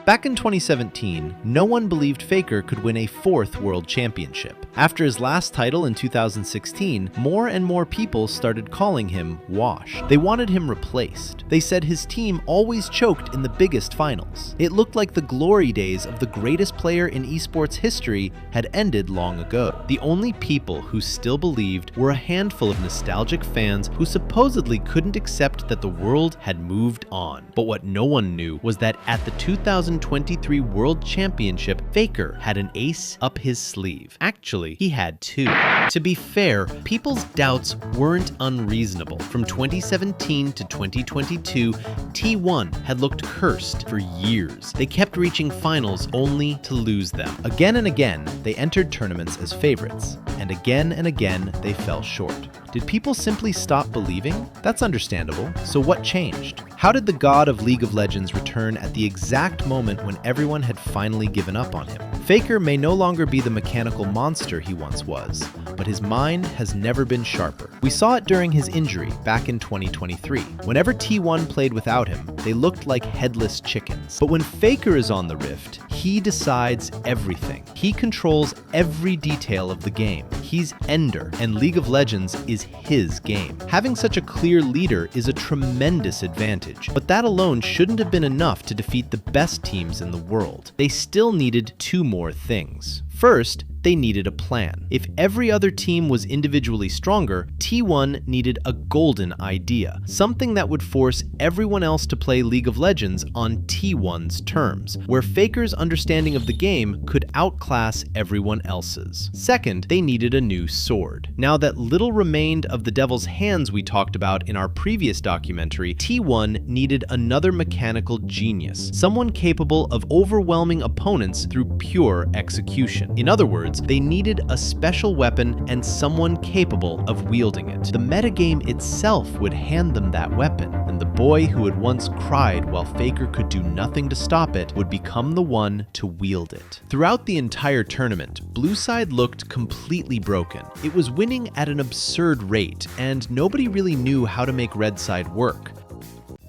Back in 2017, no one believed Faker could win a fourth world championship. After his last title in 2016, more and more people started calling him washed. They wanted him replaced. They said his team always choked in the biggest finals. It looked like the glory days of the greatest player in esports history had ended long ago. The only people who still believed were a handful of nostalgic fans who supposedly couldn't accept that the world had moved on. But what no one knew was that at the 2023 World Championship, Faker had an ace up his sleeve. Actually, he had two. To be fair, people's doubts weren't unreasonable. From 2017 to 2022, T1 had looked cursed for years. They kept reaching finals only to lose them. Again and again, they entered tournaments as favorites, and again they fell short. Did people simply stop believing? That's understandable. So what changed? How did the god of League of Legends return at the exact moment when everyone had finally given up on him? Faker may no longer be the mechanical monster he once was, but his mind has never been sharper. We saw it during his injury back in 2023. Whenever T1 played without him, they looked like headless chickens. But when Faker is on the Rift, he decides everything. He controls every detail of the game. He's Ender, and League of Legends is his game. Having such a clear leader is a tremendous advantage, but that alone shouldn't have been enough to defeat the best teams in the world. They still needed two more things. First, they needed a plan. If every other team was individually stronger, T1 needed a golden idea, something that would force everyone else to play League of Legends on T1's terms, where Faker's understanding of the game could outclass everyone else's. Second, they needed a new sword. Now that little remained of the devil's hands we talked about in our previous documentary, T1 needed another mechanical genius, someone capable of overwhelming opponents through pure execution. In other words, they needed a special weapon and someone capable of wielding it. The metagame itself would hand them that weapon, and the boy who had once cried while Faker could do nothing to stop it would become the one to wield it. Throughout the entire tournament, Blue Side looked completely broken. It was winning at an absurd rate, and nobody really knew how to make Red Side work.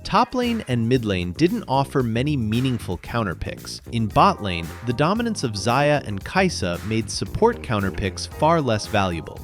Top lane and mid lane didn't offer many meaningful counter picks. In bot lane, the dominance of Xayah and Kai'Sa made support counter picks far less valuable.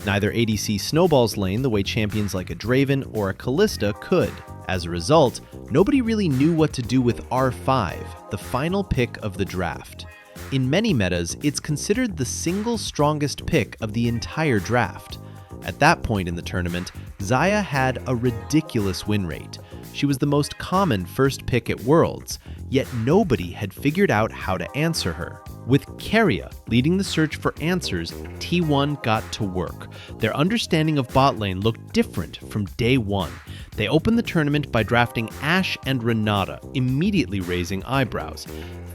Neither ADC snowballs lane the way champions like a Draven or a Kalista could. As a result, nobody really knew what to do with R5, the final pick of the draft. In many metas, it's considered the single strongest pick of the entire draft. At that point in the tournament, Xayah had a ridiculous win rate. She was the most common first pick at Worlds, yet nobody had figured out how to answer her. With Keria leading the search for answers, T1 got to work. Their understanding of bot lane looked different from day one. They opened the tournament by drafting Ashe and Renata, immediately raising eyebrows.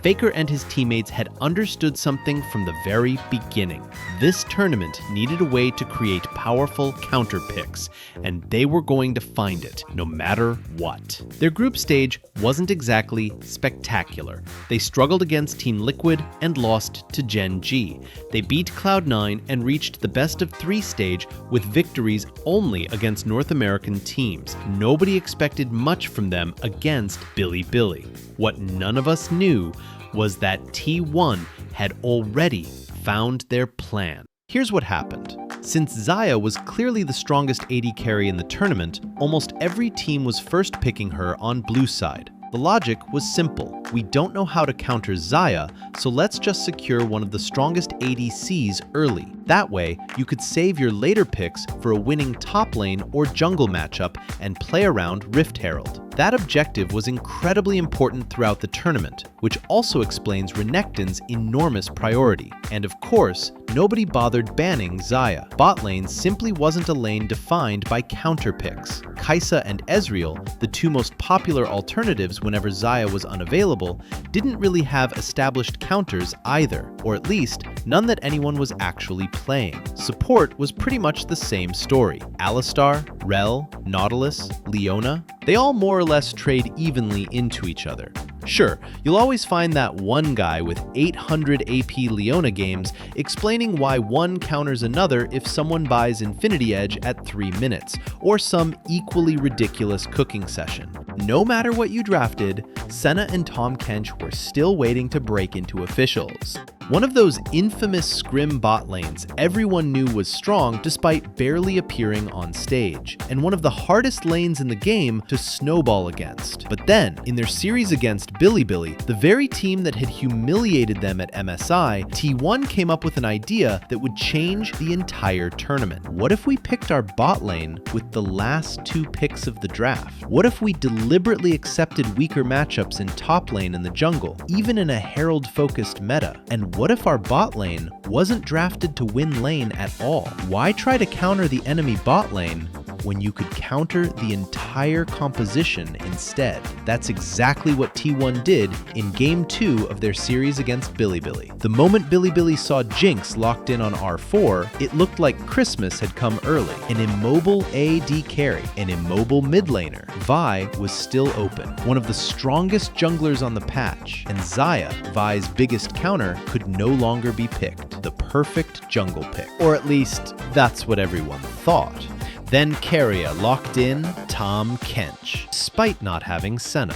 Faker and his teammates had understood something from the very beginning. This tournament needed a way to create powerful counter picks, and they were going to find it, no matter what. Their group stage wasn't exactly spectacular. They struggled against Team Liquid and lost to Gen G. They beat Cloud9 and reached the best-of-3 stage with victories only against North American teams. Nobody expected much from them against Bilibili. What none of us knew was that T1 had already found their plan. Here's what happened. Since Xayah was clearly the strongest AD carry in the tournament, almost every team was first picking her on Blue Side. The logic was simple. We don't know how to counter Xayah, so let's just secure one of the strongest ADCs early. That way, you could save your later picks for a winning top lane or jungle matchup and play around Rift Herald. That objective was incredibly important throughout the tournament, which also explains Renekton's enormous priority. And of course, nobody bothered banning Xayah. Bot lane simply wasn't a lane defined by counter picks. Kai'Sa and Ezreal, the two most popular alternatives whenever Xayah was unavailable, didn't really have established counters either, or at least none that anyone was actually playing. Support was pretty much the same story. Alistar, Rell, Nautilus, Leona, they all more or less trade evenly into each other. Sure, you'll always find that one guy with 800 AP Leona games explaining why one counters another if someone buys Infinity Edge at 3 minutes, or some equally ridiculous cooking session. No matter what you drafted, Senna and Tahm Kench were still waiting to break into officials. One of those infamous scrim bot lanes everyone knew was strong despite barely appearing on stage, and one of the hardest lanes in the game to snowball against. But then, in their series against Bilibili, the very team that had humiliated them at MSI, T1 came up with an idea that would change the entire tournament. What if we picked our bot lane with the last 2 picks of the draft? What if we deliberately accepted weaker matchups in top lane and the jungle, even in a Herald-focused meta? And what if our bot lane wasn't drafted to win lane at all? Why try to counter the enemy bot lane when you could counter the entire composition instead? That's exactly what T1 did in Game 2 of their series against Bilibili. The moment Bilibili saw Jinx locked in on R4, it looked like Christmas had come early. An immobile AD carry, an immobile mid laner, Vi was still open, one of the strongest junglers on the patch, and Xayah, Vi's biggest counter, could no longer be picked. The perfect jungle pick. Or at least, that's what everyone thought. Then Keria locked in Tahm Kench, despite not having Senna.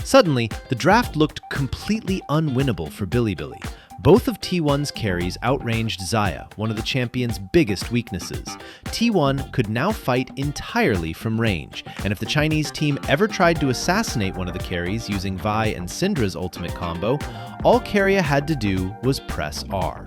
Suddenly, the draft looked completely unwinnable for Bilibili. Both of T1's carries outranged Xayah, one of the champion's biggest weaknesses. T1 could now fight entirely from range, and if the Chinese team ever tried to assassinate one of the carries using Vi and Syndra's ultimate combo, all Keria had to do was press R.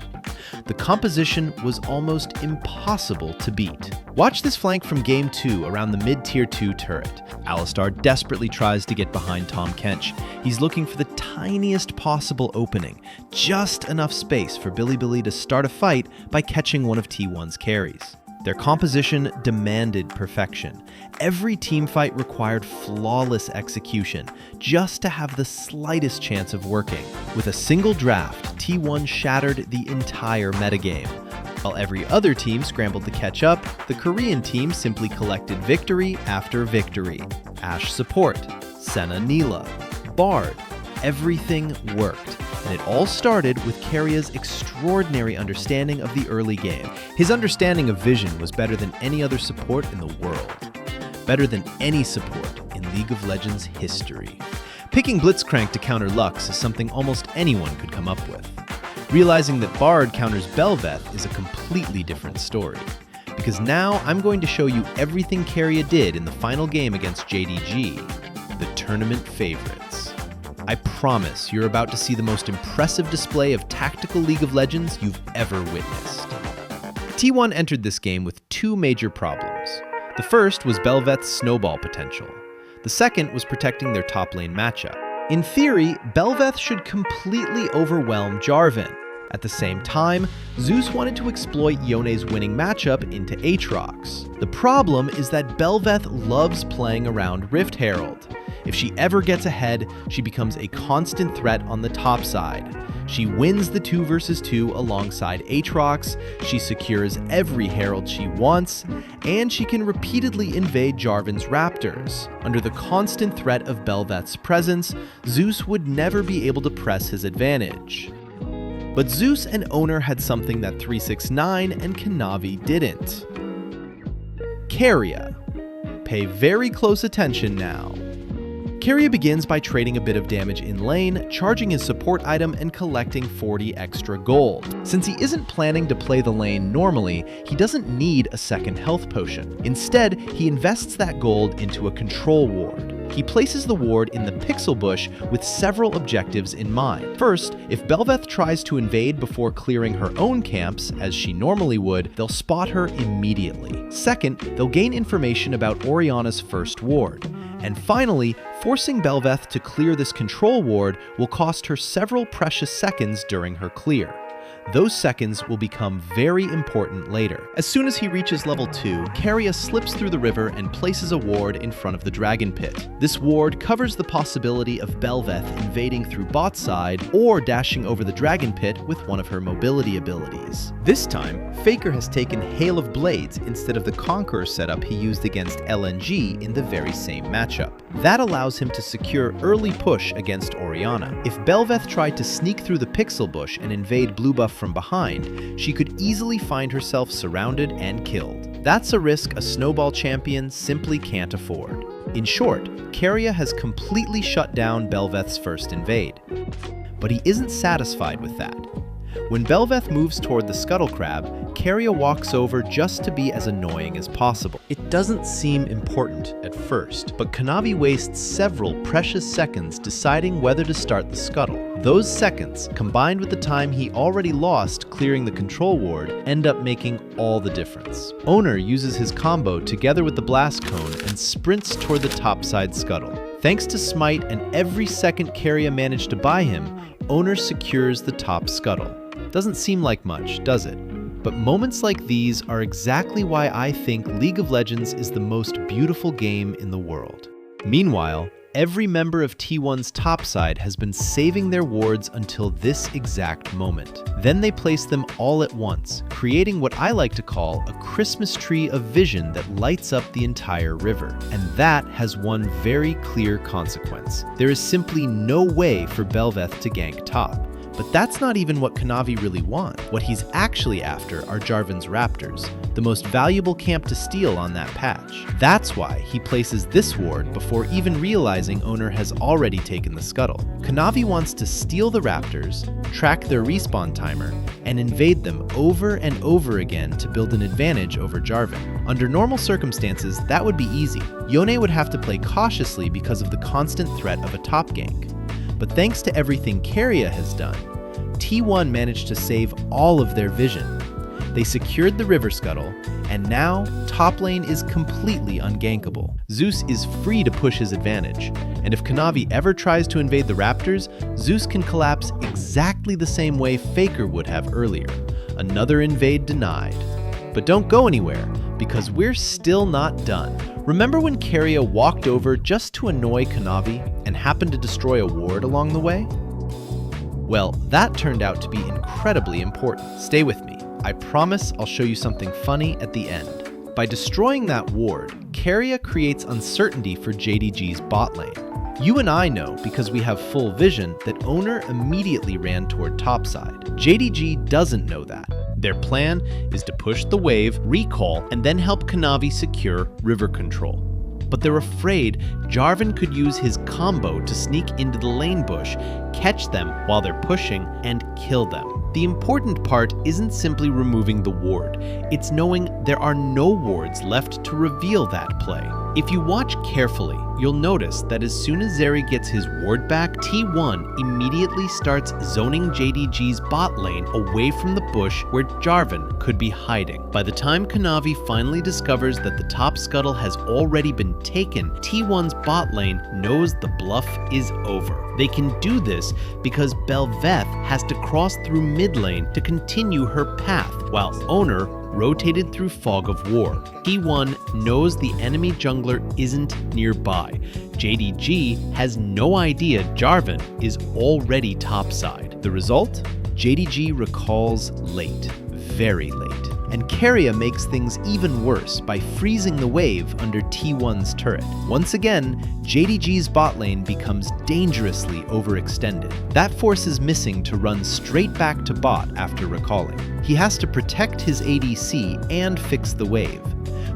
The composition was almost impossible to beat. Watch this flank from Game 2 around the mid-tier 2 turret. Alistar desperately tries to get behind Tahm Kench. He's looking for the tiniest possible opening, just enough space for Bilibili to start a fight by catching one of T1's carries. Their composition demanded perfection. Every teamfight required flawless execution, just to have the slightest chance of working. With a single draft, T1 shattered the entire metagame. While every other team scrambled to catch up, the Korean team simply collected victory after victory. Ashe support, Senna Neela, Bard, everything worked. And it all started with Keria's extraordinary understanding of the early game. His understanding of vision was better than any other support in the world. Better than any support in League of Legends history. Picking Blitzcrank to counter Lux is something almost anyone could come up with. Realizing that Bard counters Bel'Veth is a completely different story. Because now I'm going to show you everything Keria did in the final game against JDG, the tournament favorites. I promise you're about to see the most impressive display of tactical League of Legends you've ever witnessed. T1 entered this game with 2 major problems. The first was Bel'Veth's snowball potential. The second was protecting their top lane matchup. In theory, Bel'Veth should completely overwhelm Jarvan. At the same time, Zeus wanted to exploit Yone's winning matchup into Aatrox. The problem is that Bel'Veth loves playing around Rift Herald. If she ever gets ahead, she becomes a constant threat on the top side. She wins the 2 versus 2 alongside Aatrox, she secures every Herald she wants, and she can repeatedly invade Jarvan's Raptors. Under the constant threat of Bel'Veth's presence, Zeus would never be able to press his advantage. But Zeus and Owner had something that 369 and Kanavi didn't. Keria. Pay very close attention now. Keria begins by trading a bit of damage in lane, charging his support item and collecting 40 extra gold. Since he isn't planning to play the lane normally, he doesn't need a second health potion. Instead, he invests that gold into a control ward. He places the ward in the pixel bush with several objectives in mind. First, if Bel'Veth tries to invade before clearing her own camps, as she normally would, they'll spot her immediately. Second, they'll gain information about Orianna's first ward. And finally, forcing Bel'Veth to clear this control ward will cost her several precious seconds during her clear. Those seconds will become very important later. As soon as he reaches level 2, Keria slips through the river and places a ward in front of the dragon pit. This ward covers the possibility of Bel'Veth invading through bot side or dashing over the dragon pit with one of her mobility abilities. This time, Faker has taken Hail of Blades instead of the Conqueror setup he used against LNG in the very same matchup. That allows him to secure early push against Orianna. If Bel'Veth tried to sneak through the pixel bush and invade blue buff from behind, she could easily find herself surrounded and killed. That's a risk a snowball champion simply can't afford. In short, Keria has completely shut down Belveth's first invade. But he isn't satisfied with that. When Belveth moves toward the scuttle crab, Keria walks over just to be as annoying as possible. It doesn't seem important at first, but Kanavi wastes several precious seconds deciding whether to start the scuttle. Those seconds, combined with the time he already lost clearing the control ward, end up making all the difference. Owner uses his combo together with the blast cone and sprints toward the topside scuttle. Thanks to Smite and every second Keria managed to buy him, Owner secures the top scuttle. Doesn't seem like much, does it? But moments like these are exactly why I think League of Legends is the most beautiful game in the world. Meanwhile, every member of T1's topside has been saving their wards until this exact moment. Then they place them all at once, creating what I like to call a Christmas tree of vision that lights up the entire river. And that has one very clear consequence. There is simply no way for Belveth to gank top. But that's not even what Kanavi really wants. What he's actually after are Jarvan's Raptors, the most valuable camp to steal on that patch. That's why he places this ward before even realizing Owner has already taken the scuttle. Kanavi wants to steal the Raptors, track their respawn timer, and invade them over and over again to build an advantage over Jarvan. Under normal circumstances, that would be easy. Yone would have to play cautiously because of the constant threat of a top gank. But thanks to everything Keria has done, T1 managed to save all of their vision. They secured the river scuttle, and now top lane is completely ungankable. Zeus is free to push his advantage, and if Kanavi ever tries to invade the Raptors, Zeus can collapse exactly the same way Faker would have earlier. Another invade denied. But don't go anywhere, because we're still not done. Remember when Keria walked over just to annoy Kanavi and happened to destroy a ward along the way? Well, that turned out to be incredibly important. Stay with me. I promise I'll show you something funny at the end. By destroying that ward, Keria creates uncertainty for JDG's bot lane. You and I know, because we have full vision, that Owner immediately ran toward topside. JDG doesn't know that. Their plan is to push the wave, recall, and then help Kanavi secure river control. But they're afraid Jarvan could use his combo to sneak into the lane bush, catch them while they're pushing, and kill them. The important part isn't simply removing the ward, it's knowing there are no wards left to reveal that play. If you watch carefully, you'll notice that as soon as Zeri gets his ward back, T1 immediately starts zoning JDG's bot lane away from the bush where Jarvan could be hiding. By the time Kanavi finally discovers that the top scuttle has already been taken, T1's bot lane knows the bluff is over. They can do this because Belveth has to cross through mid lane to continue her path, while Owner rotated through Fog of War. T1 knows the enemy jungler isn't nearby. JDG has no idea Jarvan is already topside. The result? JDG recalls late, very late. And Keria makes things even worse by freezing the wave under T1's turret. Once again, JDG's bot lane becomes dangerously overextended. That forces Missing to run straight back to bot after recalling. He has to protect his ADC and fix the wave,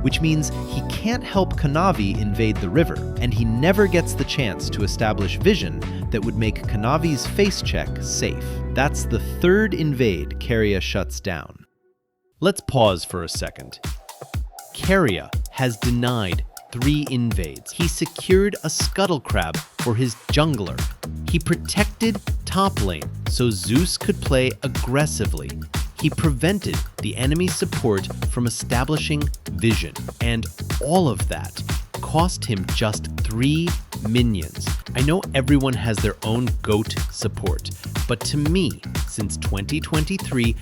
which means he can't help Kanavi invade the river, and he never gets the chance to establish vision that would make Kanavi's face check safe. That's the third invade Keria shuts down. Let's pause for a second. Keria has denied 3 invades. He secured a scuttle crab for his jungler. He protected top lane so Zeus could play aggressively. He prevented the enemy support from establishing vision. And all of that cost him just 3 minions. I know everyone has their own GOAT support, but to me, since 2023,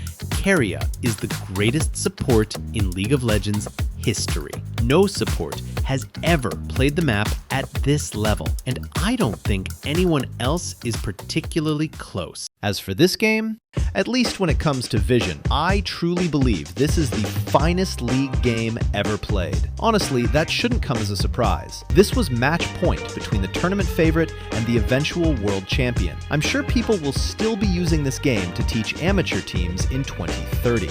Keria is the greatest support in League of Legends history. No support has ever played the map at this level, and I don't think anyone else is particularly close. As for this game, at least when it comes to vision, I truly believe this is the finest League game ever played. Honestly, that shouldn't come as a surprise. This was match point between the tournament favorite and the eventual world champion. I'm sure people will still be using this game to teach amateur teams in 2030.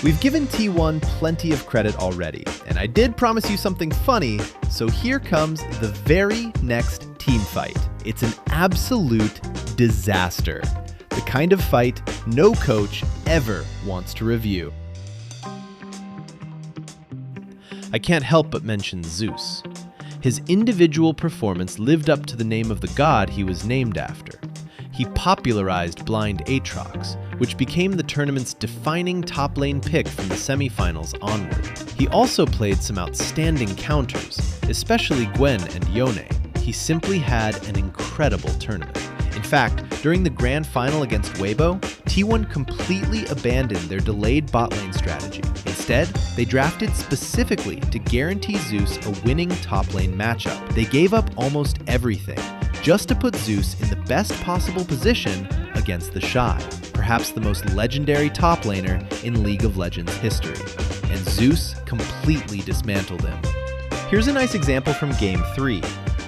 We've given T1 plenty of credit already, and I did promise you something funny, so here comes the very next team fight. It's an absolute disaster. The kind of fight no coach ever wants to review. I can't help but mention Zeus. His individual performance lived up to the name of the god he was named after. He popularized blind Aatrox, which became the tournament's defining top lane pick from the semifinals onward. He also played some outstanding counters, especially Gwen and Yone. He simply had an incredible tournament. In fact, during the grand final against Weibo, T1 completely abandoned their delayed bot lane strategy. Instead, they drafted specifically to guarantee Zeus a winning top lane matchup. They gave up almost everything, just to put Zeus in the best possible position against the Shy, perhaps the most legendary top laner in League of Legends history. And Zeus completely dismantled him. Here's a nice example from Game 3.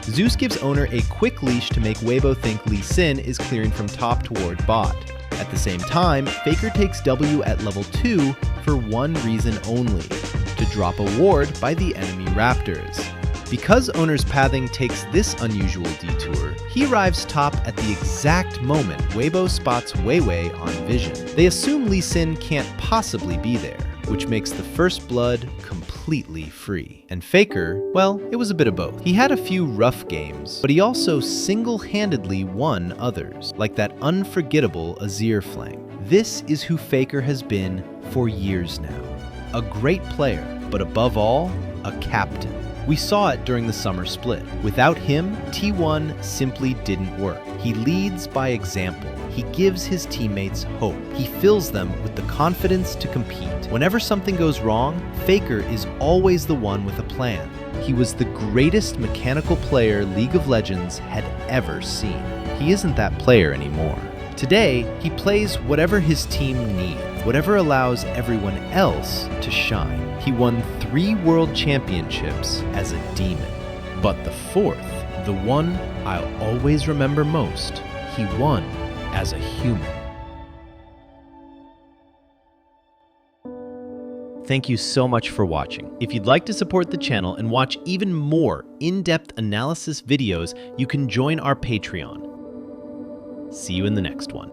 Zeus gives owner a quick leash to make Weibo think Lee Sin is clearing from top toward bot. At the same time, Faker takes W at level 2 for one reason only, to drop a ward by the enemy Raptors. Because owner's pathing takes this unusual detour, he arrives top at the exact moment Weibo spots Weiwei on vision. They assume Lee Sin can't possibly be there, which makes the first blood completely free. And Faker, well, it was a bit of both. He had a few rough games, but he also single-handedly won others, like that unforgettable Azir flank. This is who Faker has been for years now. A great player, but above all, a captain. We saw it during the summer split. Without him, T1 simply didn't work. He leads by example. He gives his teammates hope. He fills them with the confidence to compete. Whenever something goes wrong, Faker is always the one with a plan. He was the greatest mechanical player League of Legends had ever seen. He isn't that player anymore. Today, he plays whatever his team needs, whatever allows everyone else to shine. He won 3 world championships as a demon. But the 4th, the one I'll always remember most, he won as a human. Thank you so much for watching. If you'd like to support the channel and watch even more in-depth analysis videos, you can join our Patreon. See you in the next one.